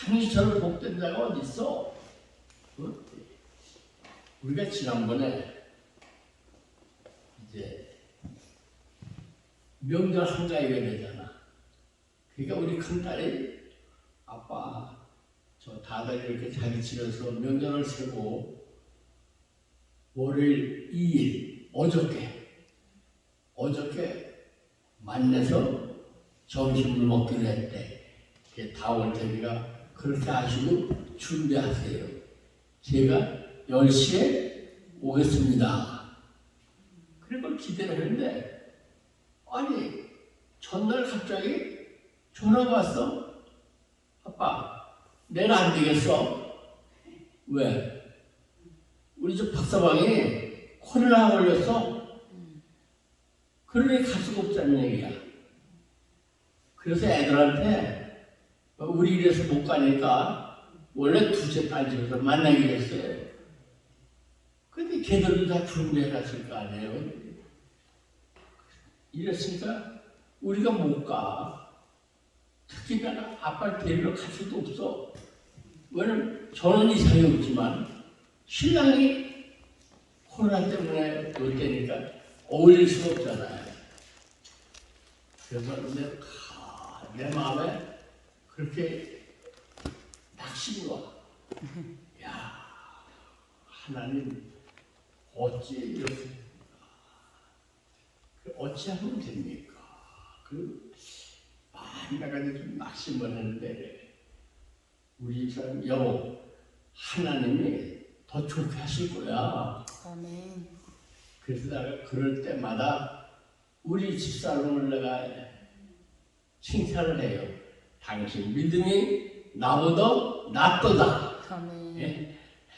당신처럼 복된 자가 어디 있어? 우리가 지난번에 이제 명절 한가위가 되잖아. 그러니까 우리 큰딸이 아빠 저 다들 이렇게 자기 집에서 명절을 세고 월요일 2일 어저께 만나서 점심을 먹기로 했대. 다 올 테니까 그렇게 하시고 준비하세요. 제가 10시에 오겠습니다. 그리고 기대를 했는데 아니 전날 갑자기 전화가 왔어. 아빠 내일 안 되겠어. 왜? 우리 집 박서방이 코로나 걸렸어. 그러니 갈 수가 없다는 얘기야. 그래서 애들한테 우리 이래서 못 가니까 원래 두째 딸 집에서 만나기로 했어요. 근데 걔들도 다 준비해놨을 거 아니에요. 이랬으니까 우리가 못 가. 특히나 아빠를 데리러 갈 수도 없어. 왜냐면 저는 이상이 없지만 신랑이 코로나 때문에 올 때니까 어울릴 수 없잖아요. 그래서 내 마음에 그렇게 낙심이 와. 야, 하나님 어찌 이렇게 어찌하면 됩니까? 내가 좀 낙심을 했는데 우리 사람 여보 하나님이 더 좋게 하실 거야. 아멘. 그래서 내가 그럴 때마다 우리 집사람을 내가 칭찬을 해요. 당신 믿음이 나보다 낫도다. 아멘.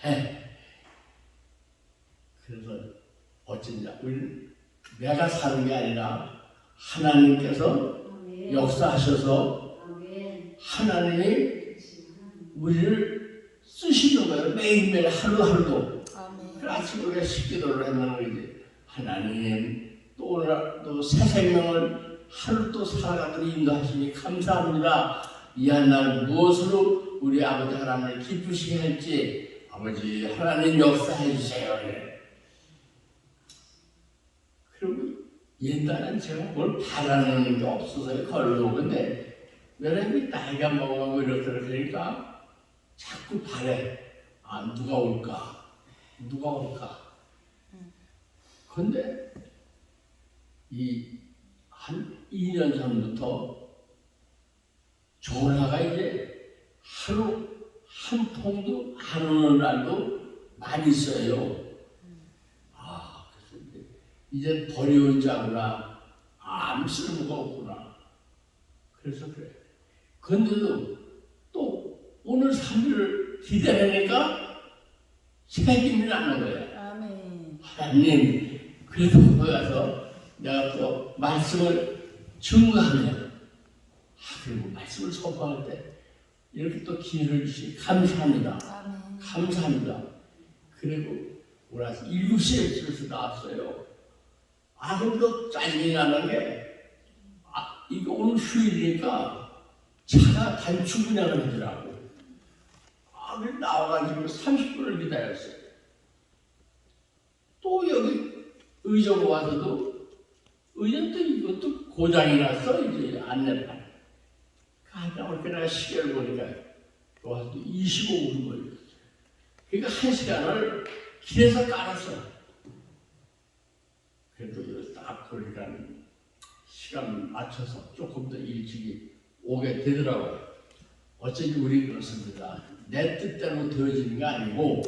예? 그래서 어쩐지 우리는 내가 사는 게 아니라 하나님께서 역사하셔서 하나님이 우리를 쓰시는 거예요. 매일매일 하루하루도. 그 아침에 우리가 식기도를 한다는 거지. 하나님 또 새 생명을 하루 또 살아가도록 인도하시니 감사합니다. 이 한 날 무엇으로 우리 아버지 하나님을 기쁘시게 할지 아버지 하나님 역사해 주세요. 그리고 옛날엔 제가 뭘 바라는 게 없어서 걸러오는데 왜냐면 나이가 먹어가고 이렇더라니까 자꾸 바래. 아 누가 올까? 누가 올까? 근데 한 2년 전부터 전화가 이제 하루 한 통도 안 오는 날도 많이 있어요. 그래서 이제 버려온 자구나. 아무 쓸모가 없구나. 그래서 그래. 근데도 또 오늘 3일을 기다리니까 책임이 나는 거야. 아멘. 하나님, 그래도 거기 가서 내가 또 말씀을 증거하면 그리고 말씀을 선포할 때 이렇게 또 기회를 주시 감사합니다. 아멘. 감사합니다. 그리고 오늘 7시에 집에서 나왔어요. 그래도 짜증이 나는 게 이거 오늘 휴일이니까 차가 단축 운행을 하더라고. 그래서 나와가지고 30분을 기다렸어요. 또 여기 의정 와서도 의정도 이것도 고장이 났어. 이제 안내판. 가다가 내가 시계를 보니까 와서 25분 걸렸어요. 그러니까 1시간을 길에서 깔았어. 그래도 여기 딱 보니까 시간 맞춰서 조금 더 일찍이 오게 되더라고요. 어쩐지 우리 그렇습니다. 내 뜻대로 되어지는 게 아니고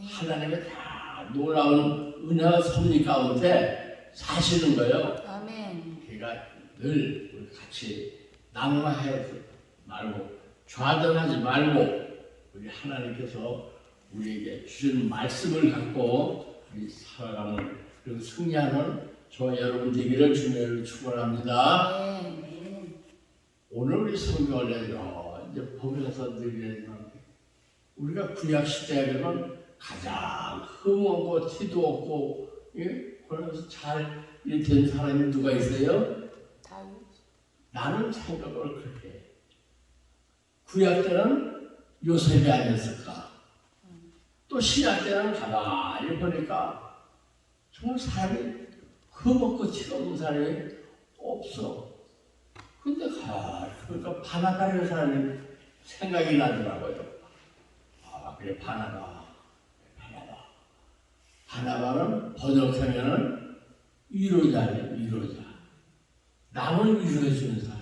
하나님의 다 놀라운 은혜와 섭리 가운데 사시는 거예요. 아멘. 그러니까 늘 우리 같이 낙마하지 말고 좌절하지 말고 우리 하나님께서 우리에게 주신 말씀을 갖고 우리 살아가는 그리고 승리하는 저와 여러분 되기를 주님을 축원합니다. 오늘 우리 성경을 이제 보면서 드리는 우리가 구약 시대에 그러면 가장 흥하고 티도 없고 그러면서 잘 된 사람이 누가 있어요? 나는 생각을 그렇게 해. 구약 때는 요셉이 아니었을까? 또 신약 때는 가만히 보니까 정말 사람이 흠없고 티없는 사람이 없어. 근데 그러니까 바나바라는 사람이 생각이 나더라고요. 아, 그래, 바나바는 번역하면은 위로자네, 위로자. 남을 위로해주는 사람.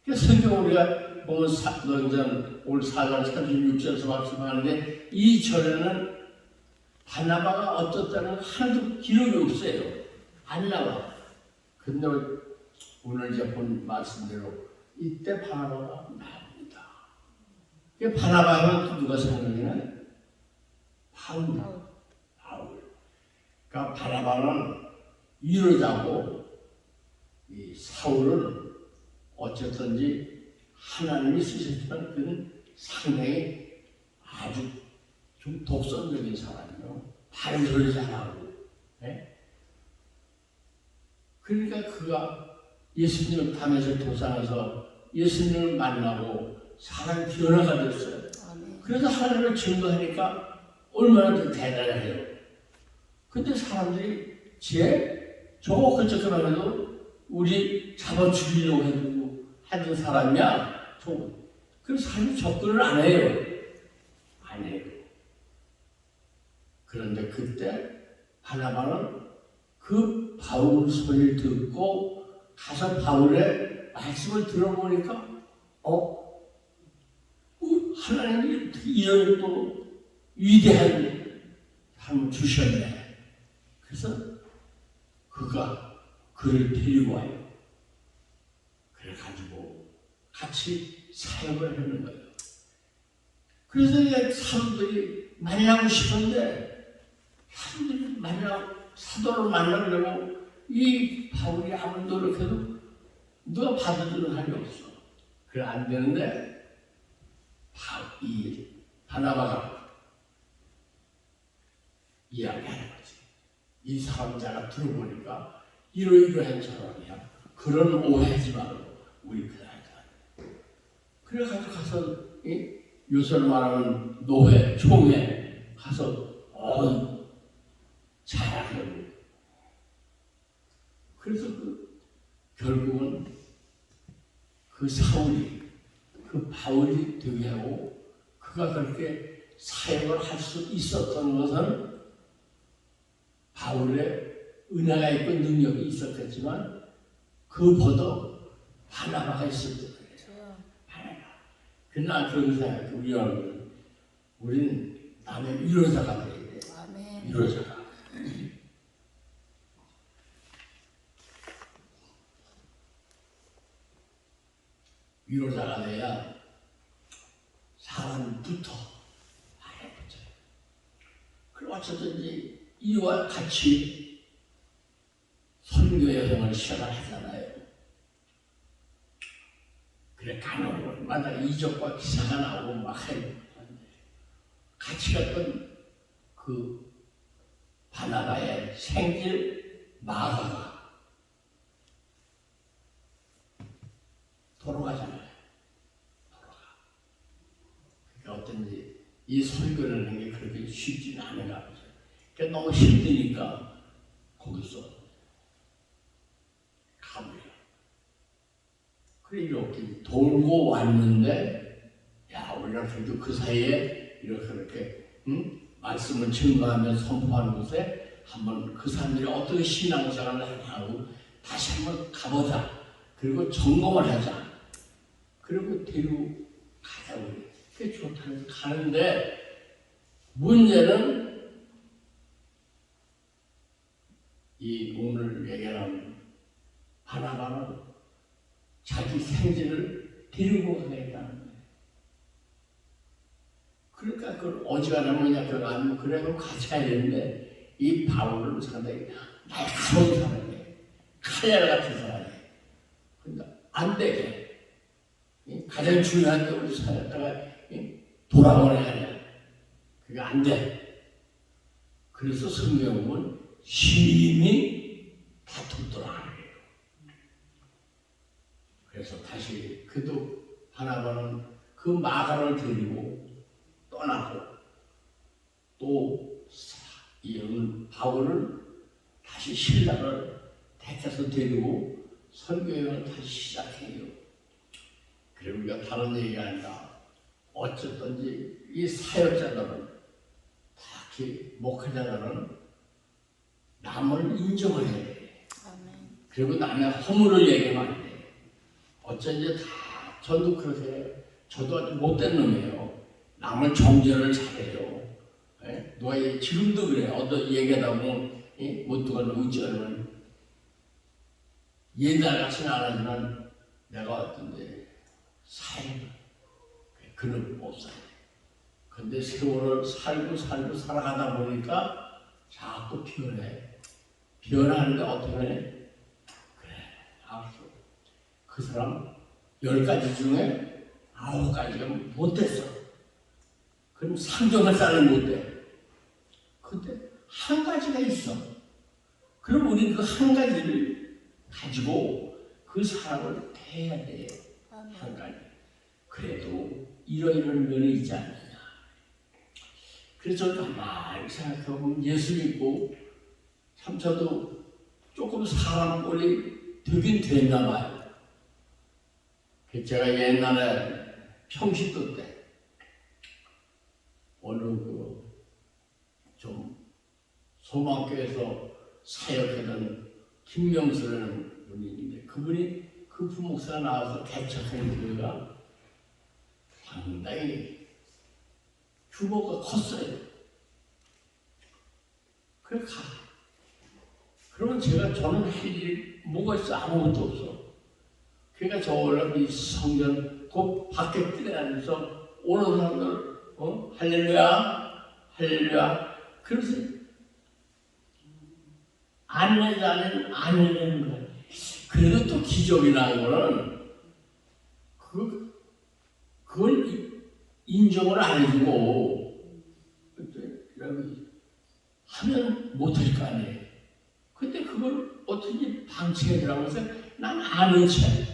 그래서 성경 우리가 보면 오늘 4장 36절에서 말씀하는데 이 절에는 바나바가 어떻다는 하나도 기록이 없어요. 안 나와. 근데 오늘 이제 본 말씀대로 이때 바나바가 나옵니다. 바나바는 누가 생각이 나요? 바울. 그러니까 바나바는 위로자고 이 사울은 어쨌든지 하나님이 쓰셨지만 그는 상당히 아주 좀 독선적인 사람이요. 바른 소리 잘하고. 네? 그러니까 그가 예수님을 담에서 도상에서 예수님을 만나고 사람이 변화가 됐어요. 그래서 하나님을 증거하니까 얼마나 더 대단해요. 근데 사람들이 저거 그저께만 해도 우리 잡아 죽이려고 하던 사람이야. 그래서 사람이 접근을 안 해요. 안 해요. 그런데 그때 바나바는 그 바울 소리를 듣고 가서 바울의 말씀을 들어보니까 하나님이 이런 또 위대한 삶을 주셨네. 그래서 그가 그를 데리고 와요. 그래가지고 같이 사역을 하는 거예요. 그래서 이제 사람들이 만나고 싶은데 사람들이 사도를 만나려고 이 바울이 아무리 노력해도 누가 받아주는 사람이 없어. 그래 안 되는데 이 바나바가 이야기하는 거지. 이 사람자가 들어보니까 이러이러한 사람이야. 그런 오해하지 말고 우리 그날까. 그래가지고 가서 요새로 말하면 노회, 총회 가서 잘하려고. 그래서 결국은 그 사울이 그 바울이 되게 하고 그가 그렇게 사역을 할 수 있었던 것은 바울의 은혜가 있고 능력이 있었겠지만 그보다 바나바가 있었던 거예요. 바나바. 그러나 그런 생각, 우리는 남의 위로자가 돼야 돼. 위로자가. 위로자가 돼야 사람부터 알아보죠. 그리고 어쩌든지 이와 같이 선교 여행을 시작하잖아요. 그래 가는 곳마다 이적과 기사가 나오고 막 해요. 같이 갔던 그 바나바의 생질 마가가 돌아가잖아요. 그러니까 어떤지 이 선교를 하는 게 그렇게 쉽지는 않은가 보죠. 그러니까 너무 힘드니까 거기서 가버려. 그래 이렇게 돌고 왔는데 야 우리가 그래도 그 사이에 이렇게 말씀을 증거하며 선포하는 곳에 한번 그 사람들이 어떻게 신앙생활을 하고 다시 한번 가보자. 그리고 점검을 하자. 그리고 데리고 가자 우리. 그게 좋다는 가는데 문제는 이 오늘 얘기하는 바나바는 자기 생지를 데리고 가겠다는 거예요. 그러니까 그걸 어지간하면 그냥 그걸 안 그래도 같이 가야 되는데 이 바울은 상당히 날카로운 사람이에요. 칼날 같은 사람이에요. 그러니까 안 되게 가장 중요한 게 우리 살았다가 돌아오는 거야. 그게 안 돼. 그래서 성경은 심히 다투더라. 그래서 다시 그도 바나바는 그 마가를 데리고 떠나고 또 이 바울을 다시 신라를 택해서 데리고 설교여행을 다시 시작해요. 그리고 우리가 다른 얘기가 아니라 어쨌든지 이 사역자들은 특히 목회자들은 남을 인정을 해야 돼. 그리고 남의 허물을 얘기하면 안 돼. 어쩐지 다 저도 그렇게 해요. 저도 아주 못된 놈이에요. 남을 정죄를 잘해요. 예? 누가 지금도 그래요. 어떤 얘기하다 보면 못두가 어쩌면 옛날같이는 안 하지만 내가 어떤데 살고 그는 못 살아요. 근데 세월을 살고 살아가다 보니까 자꾸 변해. 변하는데 어떻게 해? 그래, 알았어. 그 사람 10가지 중에 9가지가 못됐어. 그럼 상정할 사람이 못돼. 근데 한 가지가 있어. 그럼 우리는 그 한 가지를 가지고 그 사람을 대해야 돼요. 한 가지. 그래도 이런 면이 있지 않느냐. 그래서 가만히 생각해보면 예수 믿고 참 저도 조금 사람 꼴이 되긴 됐나 봐요. 제가 옛날에 평신도 때 어느 좀 소망교회에서 사역하던 김명수라는 분이 있는데 그분이 그 부목사가 나와서 개척한 교회가 상당히 규모가 컸어요. 그래 가. 그러면 저는 할 일이 뭐가 있어? 아무것도 없어. 그러니까 저 올라가 성전 그 밖에 뛰어다니면서 오는 사람들 할렐루야 할렐루야. 그래서 안내자는 안내는 거야. 그래도 또 기적이 나는 거는 그걸 인정을 안 해주고 하면 못할 거 아니에요. 근데 그걸 어떻게 방치해주라고 해서 난 아는 채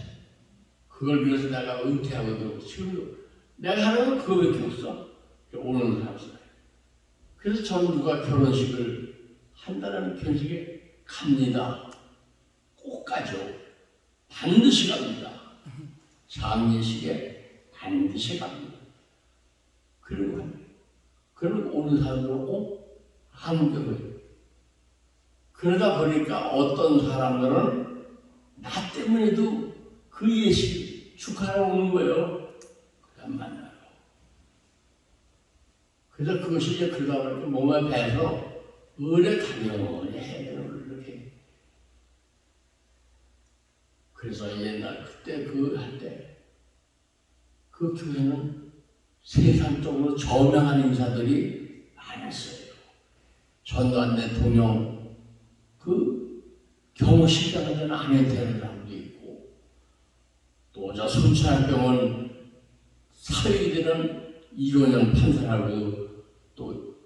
그걸 위해서 내가 은퇴하거든. 지금도 내가 하는 건 그거밖에 없어. 오는 사람. 그래서 저는 누가 결혼식을 한다는 결식에 갑니다. 꼭 가죠. 반드시 갑니다. 장례식에 반드시 갑니다. 그리고 오는 사람들은 안 겪어요. 그러다 보니까 어떤 사람들은 나 때문에도 그 예식 축하하러 오는 거예요. 그냥 만나요. 그래서 그것이 이제 그러다 보니까 몸에 배서 의뢰 당연히 해결을 이렇게. 그래서 옛날 그때 할 때 그 교회는 세상적으로 저명한 인사들이 많았어요. 전두환 대통령 경호실장은 안현태라는 사람도 있고 또 저 순천병원 사회이들은 이건영 판사라고 또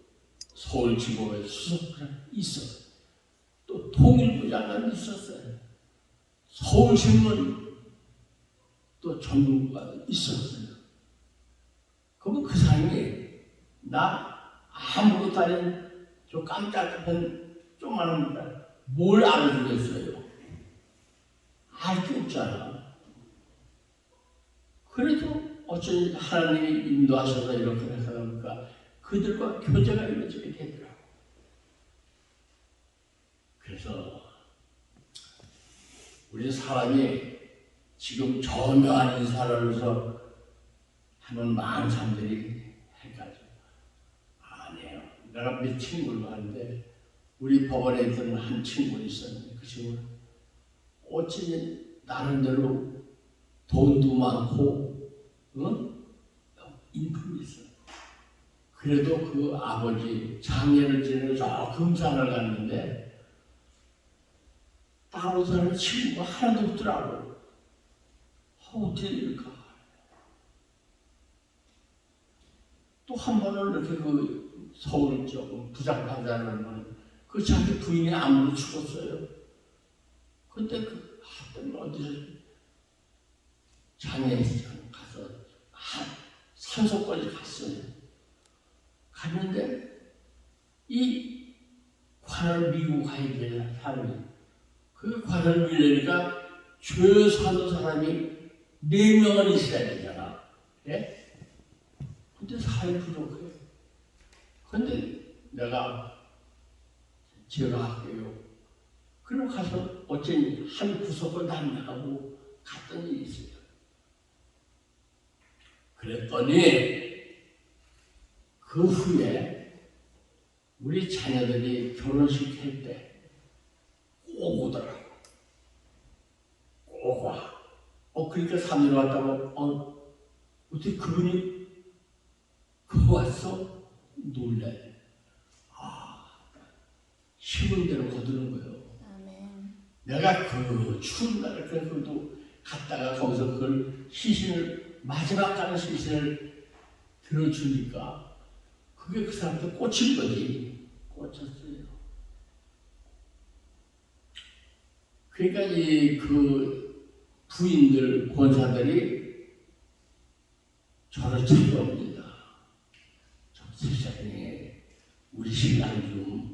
서울지법에 수석을 있었어요. 또 통일부 장관도 있었어요. 서울신문 또 전문가도 있었어요. 그러면 그 사람이 나 아무것도 아닌 저 깜짝한 조그마한 뭘 알아주겠어요? 알 게 없잖아. 그래도 어쩐지 하나님이 인도하셔서 이렇게 해서 그러니까 그들과 교제가 이루어지게 되더라고. 그래서 우리 사람이 지금 저명한 인사를 해서 하면 많은 사람들이 헷갈려. 아니에요. 내가 몇 친구를 하는데 우리 법원에 있던 한 친구가 있었는데 그 친구는 어찌 나름대로 돈도 많고 인품이 있어. 그래도 그 아버지 장례를 지내서 저 금산을 갔는데 따로 사는 친구가 하나도 없더라고. 어떻게 이럴까? 또 한 번은 이렇게 서울 쪽 부장판사는 그 자기 부인이 암으로 죽었어요. 그때 어디서 장례식 가서 산소까지 갔어요. 갔는데 이 관을 밀고 가야 될 사람이 그 관을 밀려니까 죄 사는 사람이 4명은 있어야 되잖아. 예? 근데 사람이 부족해. 근데 제가 할게요. 그럼 가서 어쩐지 한 구석을 남나가고 갔던 일이 있어요. 그랬더니 그 후에 우리 자녀들이 결혼식 할 때 꼭 오더라고. 꼭 와. 그러니까 사람들이 왔다고 어떻게 그분이 왔어? 놀래. 쉬운 대로 거두는 거예요. 아멘. 내가 그 추운 날에 그래도 갔다가 거기서 그걸 시신을 마지막 가는 시신을 들어주니까 그게 그 사람한테 꽂힌 거지. 꽂혔어요. 그러니까 그 부인들, 권사들이 저를 찾아옵니다. 저 세상에 우리 신랑 좀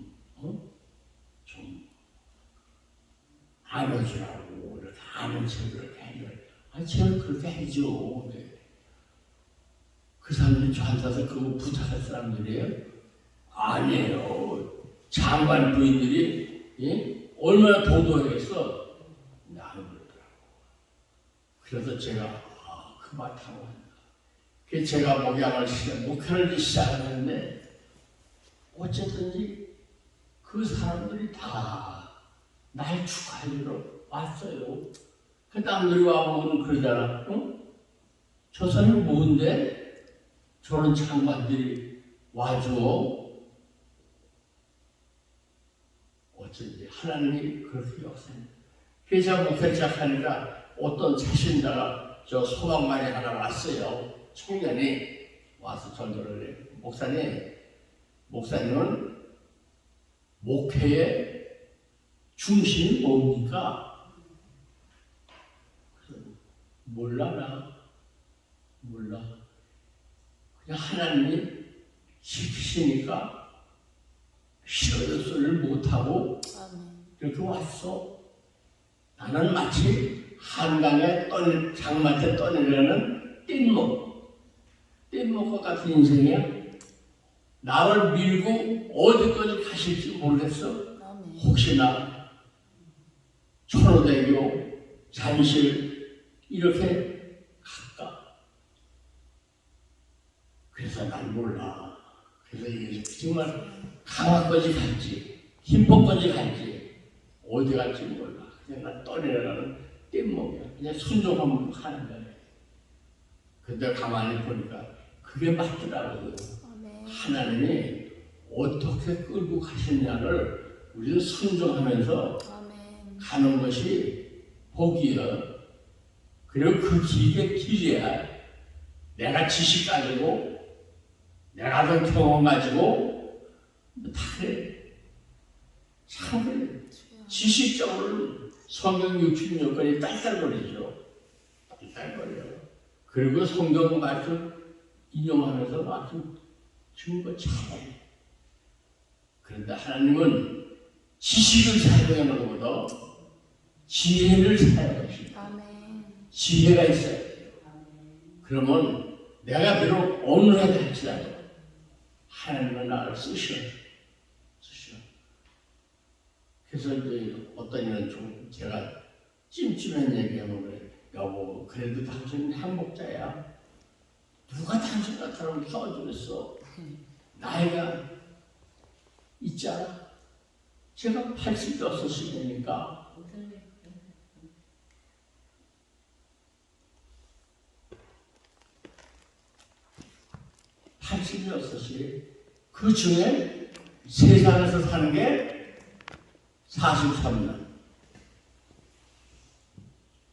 안아주라고 이렇게 아는 척 그렇게 해요. 제가 그렇게 해줘. 네. 그 사람들이 저한테서 그거 부탁할 사람들이에요? 아니에요. 장관 부인들이 얼마나 도도하겠어. 나는 그러더라고. 그래서 제가 그 말 타고 한다. 그래서 제가 목회를 시작하는데 어쨌든지 그 사람들이 다 날 축하해주러 왔어요. 그 남들이 와보면 그러잖아. 저 사람이 뭔데? 저런 장관들이 와줘. 어쩐지 하나님이 그렇게 역사해요. 그래서 목회 시작하니까 어떤 자신자가 저 소방관이 하나 왔어요. 청년이 와서 전도를 해요. 목사님은 목회의 중심이 뭡니까? 몰라. 그냥 하나님이 시키시니까 싫어요 소리를 못하고 이렇게 왔어. 나는 마치 한강에 장마태 떠내려는 뗏목과 같은 인생이야. 나를 밀고 어디까지 가실지 모르겠어. 혹시나 천호대교, 잠실 이렇게 갈까? 그래서 난 몰라. 그래서 이게 정말 강화까지 갈지 김포까지 갈지 어디 갈지 몰라. 그냥 난 떠내려가는 뗏목이야. 그냥 순종하면 가는 거야. 근데 가만히 보니까 그게 맞더라고요. 하나님이 어떻게 끌고 가시냐를 우리는 순종하면서 가는 것이 복이야. 그리고 그 길이야. 내가 지식 가지고 내가 더 경험 가지고 다 그래. 참 그래. 지식적으로 성경 66권이 딸딸거리죠. 딸딸거려. 그리고 성경 말씀 인용하면서 말씀 증거 잘해. 그런데 하나님은 지식을 사용하는 것보다 지혜를 사용하십니다. 지혜가 있어야 돼요. 그러면 내가 비록 어느하다 할지라도 하나님은 나를 쓰셔. 그래서 이제 어떤 이는 좀 제가 찜찜한 얘기하면 그래. 여보, 그래도 당신은 행복자야. 누가 당신 같으라고 써주겠어. 나이가 있잖아. 제가 86이니까 그 중에 세상에서 사는 게 43년.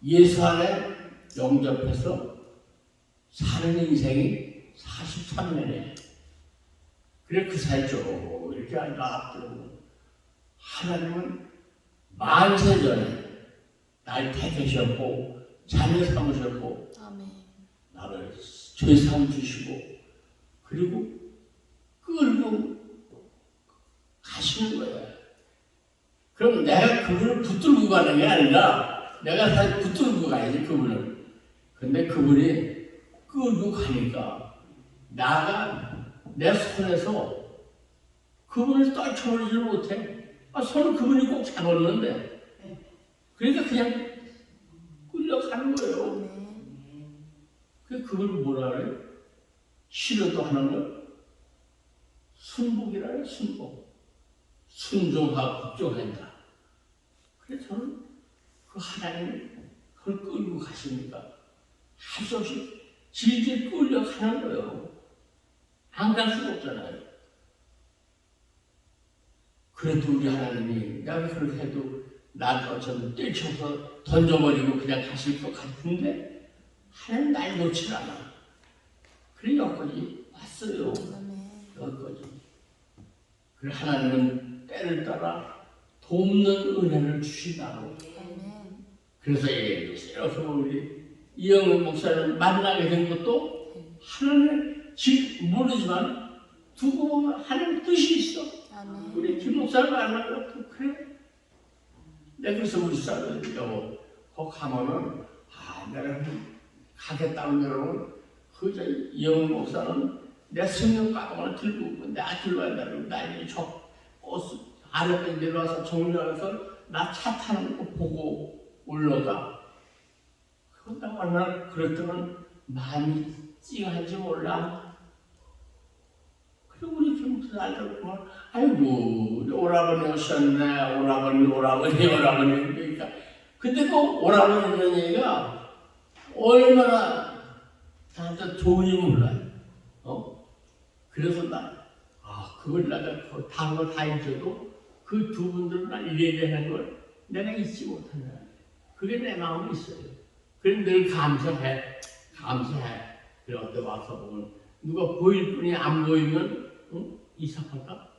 예수 안에 영접해서 사는 인생이 43년이에요. 그래 그 사이 쭉 이렇게 앞으로 하나님은 만세 전에 날 택하셨고 자녀 삼으셨고 나를 죄사함 주시고 그리고 끌고 가시는 거예요. 그럼 내가 그분을 붙들고 가는 게 아니라 내가 사실 붙들고 가야지 그분을. 근데 그분이 끌고 가니까 나가 내 손에서 그분을 떨쳐버리지 못해. 손을 그분이 꼭 잡았는데 그러니까 그냥 끌려가는 거예요. 그걸 뭐라 그래요? 싫어도 하는 걸 순복이라 해요. 순복. 순종하고 복종한다. 그래서 저는 그 하나님이 그걸 끌고 가시니까 할 수 없이 질질 끌려가는 거예요. 안 갈 수가 없잖아요. 그래도 우리 하나님이 내가 그렇게 해도 나한테 어쩌면 뛰쳐서 던져버리고 그냥 가실 것 같은데 하나님 날 놓질 않아. 그래 여기까지 왔어요. 여기까지. 그래 하나님은 때를 따라 돕는 은혜를 주신다고. 그래서 이렇게 우리 이영은 목사를 만나게 된 것도 하나님 지금 모르지만 두고 보면 하나님 뜻이 있어. 우리 김 목사를 만난 것도 그래. 내가 그래서 우리 사람들 여보 거기 가면은 내가 가겠다는 여러분 그 이영은 목사는 내 성령 가방을 들고 내 아들로 한다고 나에게 저 아래까지 내려와서 정리하면서 나 차 타는 거 보고 올라가. 그런가 만나 그랬더니 마음이 찡한지 몰라. 그리고 우리 김국수 알다고 그만 아이고 오라버니 오셨네. 오라버니 그러니까 근데 그 오라버니라는 얘기가 얼마나 나한테 좋은지 몰라요. 그래서 그걸 내가 다른 걸 다 잊어도 그 두 분들은 날 이래야 하는 걸 내가 잊지 못한다. 그게 내 마음에 있어요. 그래서 늘 감사해. 그래 어때 와서 보면 누가 보일 뿐이 안 보이면 이상할까?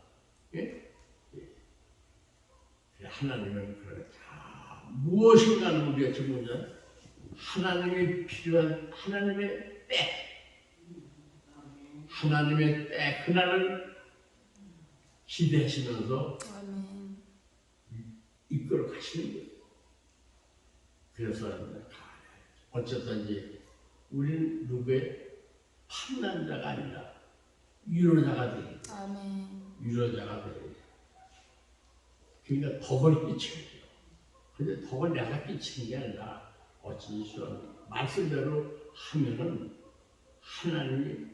예? 하나님은 그래 무엇인가는 우리가 지금 하나님이 필요한 하나님의 때 그날을 기대하시면서 이끌어 가시는 거예요. 그래서 어쨌든지 우리는 누구의 판단자가 아니라 위로자가 돼요. 위로자가 돼요. 그러니까 덕을 끼치는 거예요. 근데 덕을 내가 끼치는 게 아니라 어찌 말씀대로 하면은 하나님이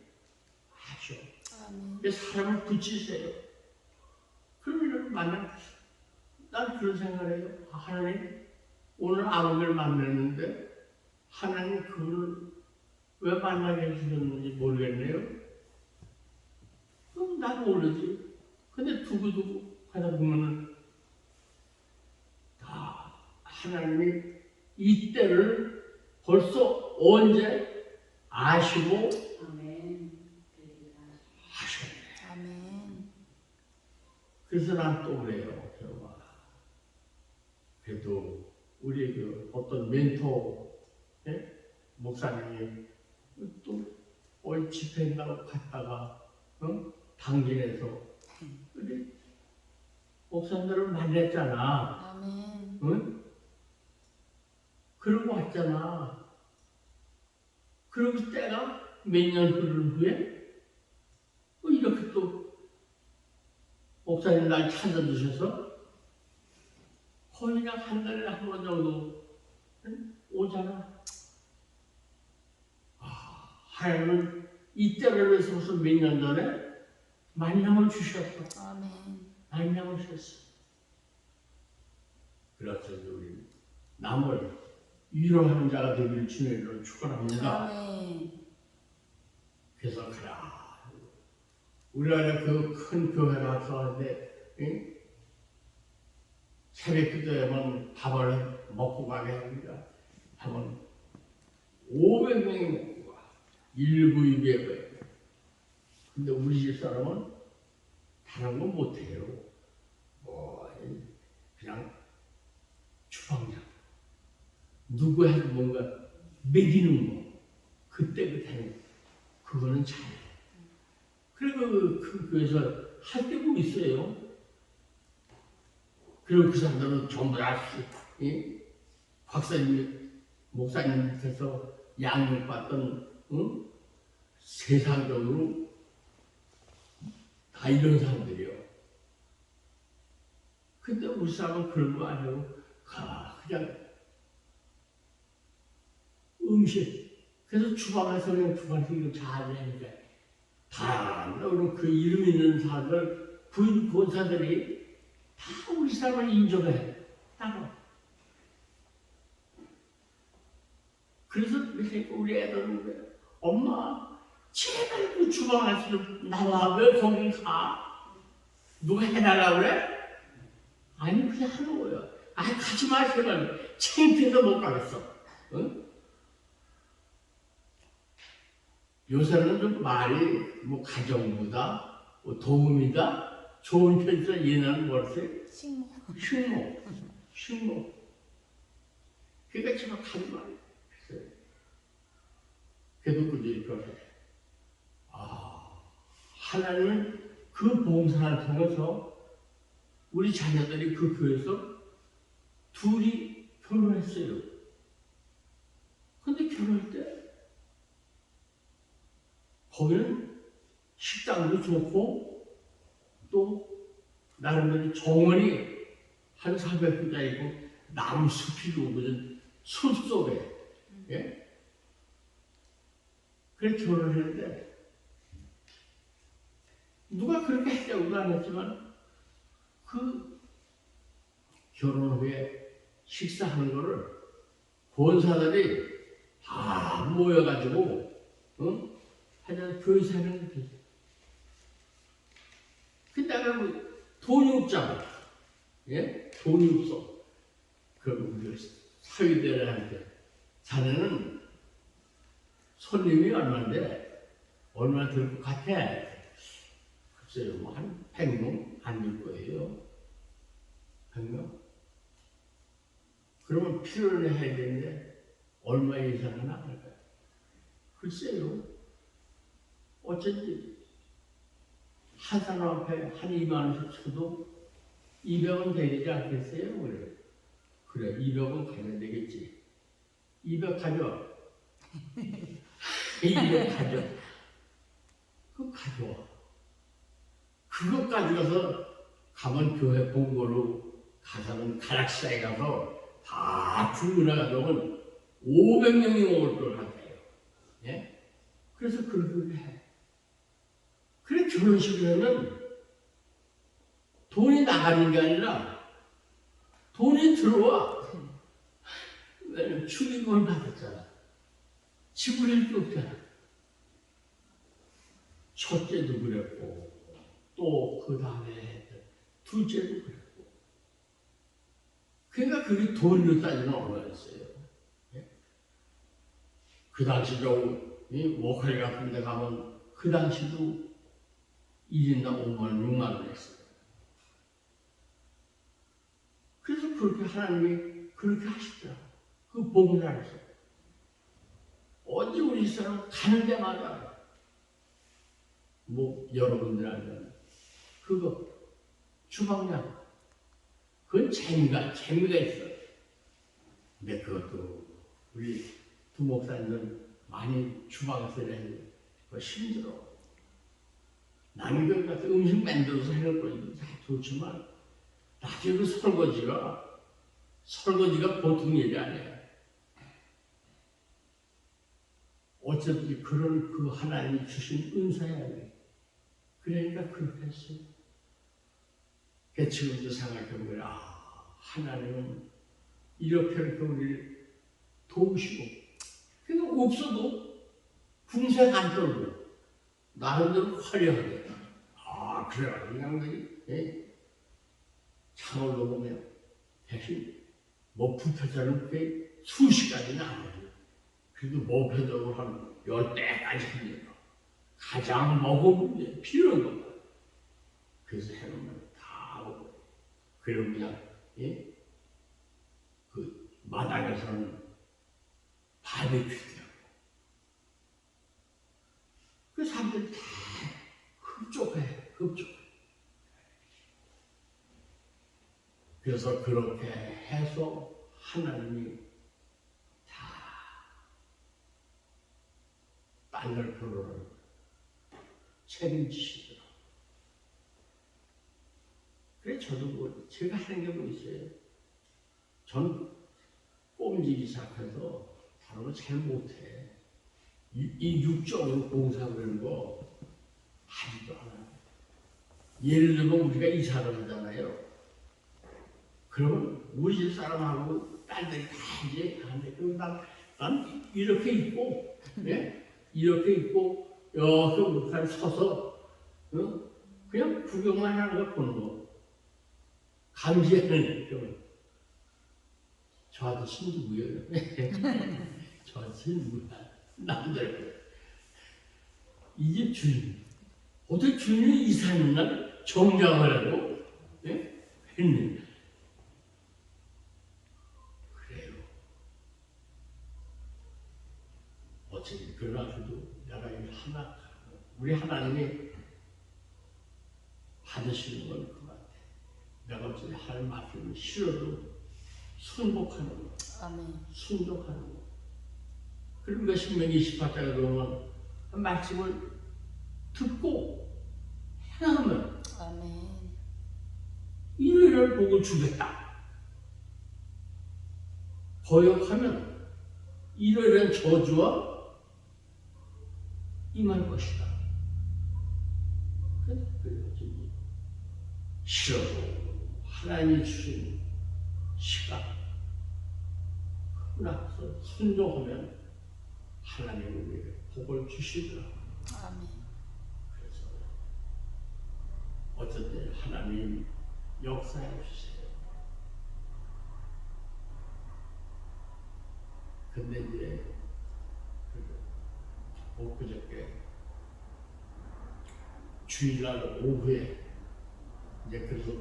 하죠. 근데 사람을 붙이세요. 그러면 난 그런 생각을 해요. 하나님 오늘 아버지를 만났는데 하나님 그걸 왜 만나게 해주셨는지 모르겠네요. 그럼 나도 모르지. 근데 두고두고 하다 보면은 다 하나님이 이때를 벌써 언제 아시고 하셨네. 그래서 난 또 그래요. 그래도 우리 그 어떤 멘토 목사님이 또 어디 집회인가로 갔다가 당진에서 우리 목사님들을 만났잖아. 응? 그러고 왔잖아. 그러고 때가 몇 년 흐른 후에 이렇게 또 목사님 날 찾아주셔서 거의 그냥 한 달에 한 번 정도 오잖아. 하나님은 이때를 위해서 무슨 몇 년 전에 만남을 주셨어. 만남을 주셨어. 그래서 우리 남을 위로하는 자가 되기를 주님으로 축원합니다. 그래서 그래 우리가 그 큰 교회 가서 하는데 새벽 기도에만 밥을 먹고 가게 합니다. 하면 500명이 먹고 가. 1부 200에. 근데 우리 집 사람은 다른 건 못해요. 그냥 주방장. 누구한테 뭔가 먹이는 거. 그때. 그거는 잘. 그리고 그 교회에서 할 게 뭐 있어요? 그리고 그 사람들은 전부 다 박사님, 목사님께서 양육받던 세상적으로 다 이런 사람들이요. 근데 우리 사람은 그런 거 아니고 그냥 음식. 그래서 주방에서 그냥 주방에서 이거 잘하니까 다 그럼 그 이름 있는 사람들 부인 권사들이 다 우리 사람을 인정해. 따로. 그래서 우리 애들은 엄마 제발 그 주방에서 좀 나와. 왜 거기 가? 누가 해달라고 그래? 아니 그냥 하는 거예요. 가지 마 제발. 창피해서 못 가겠어. 응? 요새는 좀 말이 뭐 가정보다 뭐 도움이다 좋은 편이라 옛날은 뭐랬어요? 식모. 그러니까 제발 가지 마. 그래도 그들이 그러세요. 하나님은 그 봉사를 통해서 우리 자녀들이 그 교회에서 둘이 결혼했어요. 근데 결혼할 때 거기는 식당도 좋고 또 나름대로 정원이 한 400부자 있고 나무 숲이고 무슨 숲속에 예? 그래서 결혼을 했는데 누가 그렇게 했다고도 안 했지만 그 결혼 후에 식사하는 거를 권사들이 다 모여가지고 하여튼 교회에서 하는 거지. 그다음에 뭐 돈이 없잖아. 예? 돈이 없어. 그럼 우리 사위들한테 자네는 손님이 얼마인데 얼마 들 것 같아? 글쎄요, 뭐 한 100명 안 될 거예요. 100명? 그러면 필요를 해야 되는데 얼마 이상은 안 할까요? 글쎄요. 어쩐지 한 사람 앞에 한 2만 원씩 쳐도 200원 되지 않겠어요? 그래 200원 가져야 되겠지. 200 가져. 200 가져. 그거 가져와. 그거 가져가서 가면 교회 본거로 가서는 가락시장에 가서 다 주문해가지고 500명이 먹을 걸 같아요. 예? 그래서 그렇게 해. 그래 결혼식에는 돈이 나가는 게 아니라 돈이 들어와. 왜냐면 축의금을 받았잖아. 지불할 게 없잖아. 첫째도 그랬고 또 그 다음에 둘째도 그랬고. 그러니까 그게 돈으로 따지면 얼마였어요. 예? 그 당시도 워커리 같은 데 가면 그 당시도 1인당 5만 원, 6만 원 했어요. 그래서 그렇게 하나님이 그렇게 하시더라고요. 그 복을 안에서. 언제 우리 사람 가는 데마다 뭐 여러분들 알면 그거 주방장 그건 재미가 있어요. 근데 그것도 우리 두 목사님은 많이 주방에서 일하는 거 힘들어. 나는 그 같은 음식 만들어서 해놓을 거는 다 좋지만 나중에 그 설거지가 보통 일이 아니야. 어차피 그런 그 하나님이 주신 은사야. 그러니까 그렇게 했어요. 그 지금도 생각해보면 하나님은 이렇게 우리를 도우시고 그러니까 없어도 궁색 안 떨고 나름대로 화려하게 그래가지고 양들이 창을 놓으면 대신 뭐 부패자는 그게 수시까지는 안 해요. 그래도 목표적으로 한 10대까지 합니다. 가장 먹으면 필요한 것만. 그래서 해놓으면 다 먹어요. 그리고 그냥 그 마당에서는 바베큐도 하고 그 사람들이 다 흡족해. 그래서 그렇게 해서 하나님이 다 딸을 부르는 책임지시더라고요. 그래 저도 뭐 제가 하는 게 뭐 있어요. 전 꼼지기 시작해서 다른 거 잘 못해. 이 육적으로 봉사하는 거 하지도 않아요. 예를 들면 우리가 이사를 하잖아요. 그러면 우리 집 사람하고 딸들이 다 이제 하는데 그럼 난 이렇게 있고, 예? 이렇게 있고 여기 물칸 서서 그냥 구경만 하는 거 보는 거. 감시하는 거. 저한테 신두고요. 저한테 누구야? 남들. 이 집 주인. 어떻게 주인이 이사하는 날 정장을 하고, 예? 했는데. 그래요. 어쨌든 그러나도 내가 이 하나, 우리 하나님이 받으시는 건 그 같아. 내가 어쨌든 하나님 말씀을 싫어도 순복하는 거. 아멘. 순종하는 거. 그러니까 신명기 28장에 보면 말씀을 듣고 행하면 아멘. 이를 복을 주겠다. 거역하면 이러이러한 저주와 임할 것이다. 그래서 싫어도 하나님이 주신 시간 나서 순종하면 하나님이 우리에게 복을 주시더라고요. 아멘. 그래서 어쨌든 하나님 역사해 주세요. 근데 이제 엊그저께 주일날 오후에 이제 그래서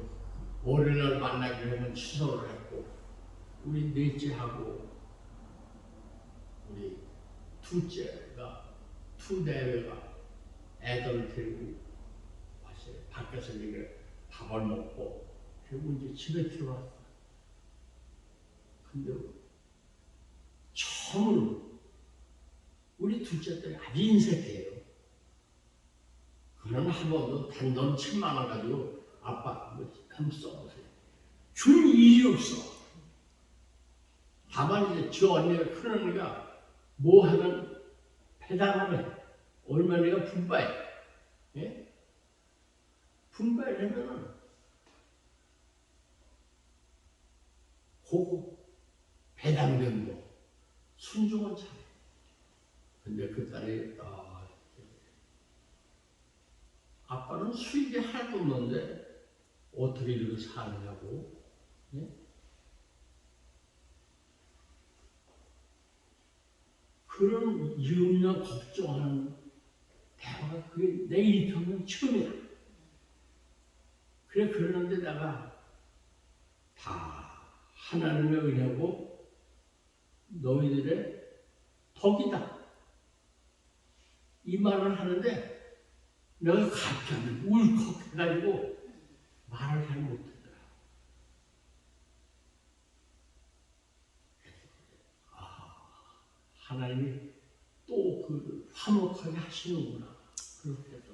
월요일날 만나기로 하면 취소를 했고 우리 넷째하고 우리 둘째가 투대회가 애들 데리고 왔어요. 밖에서 이제 밥을 먹고 그리고 이제 집에 들어왔어. 근데 처음으로 우리 둘째 딸이 아주 인색해요. 그러나 한 번도 단돈 10만 원 가지고 아빠 뭐 한번 써보세요. 줄 일이 없어. 다만 이제 저 언니가 큰 언니가 뭐 하면 배당하면 얼마나 분바해. 예? 분바를 하면은 그거 배당된 거 순종은 잘해. 근데 그 딸이 아빠는 수입이 하나도 없는데 어떻게 이렇게 사느냐고. 예? 그런 염려 걱정하는 대화가 그게 내 일평생 처음이야. 그래 그러는데 내가 다 하나님의 은혜고 너희들의 덕이다. 이 말을 하는데 내가 갑자기 울컥해가지고 말을 잘 못하더라. 하나님이 또 그 화목하게 하시는구나. 그렇게 해서.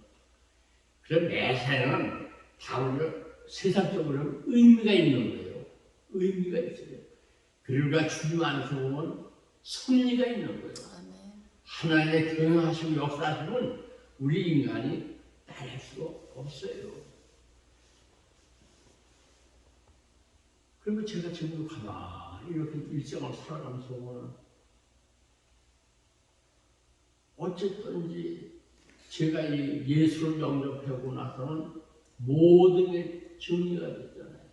그래 매사에는 다 우리가 세상적으로 의미가 있는 거예요. 의미가 있어요. 그러니까 주님 안에서 보면 섭리가 있는 거예요. 하나님의 경영하시고 역사하시면 우리 인간이 따를 수가 없어요. 그리고 제가 지금 가만히 이렇게 일생을 살아가면서 보면 어쨌든지 제가 이 예수를 영접하고 나서는 모든 게 정리가 됐잖아요.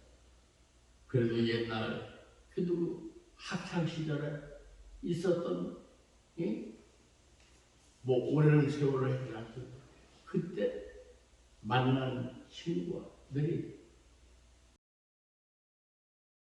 그래도 옛날 그래도 학창 시절에 있었던 뭐 오랜 세월을 해가지고 그때 만난 친구들이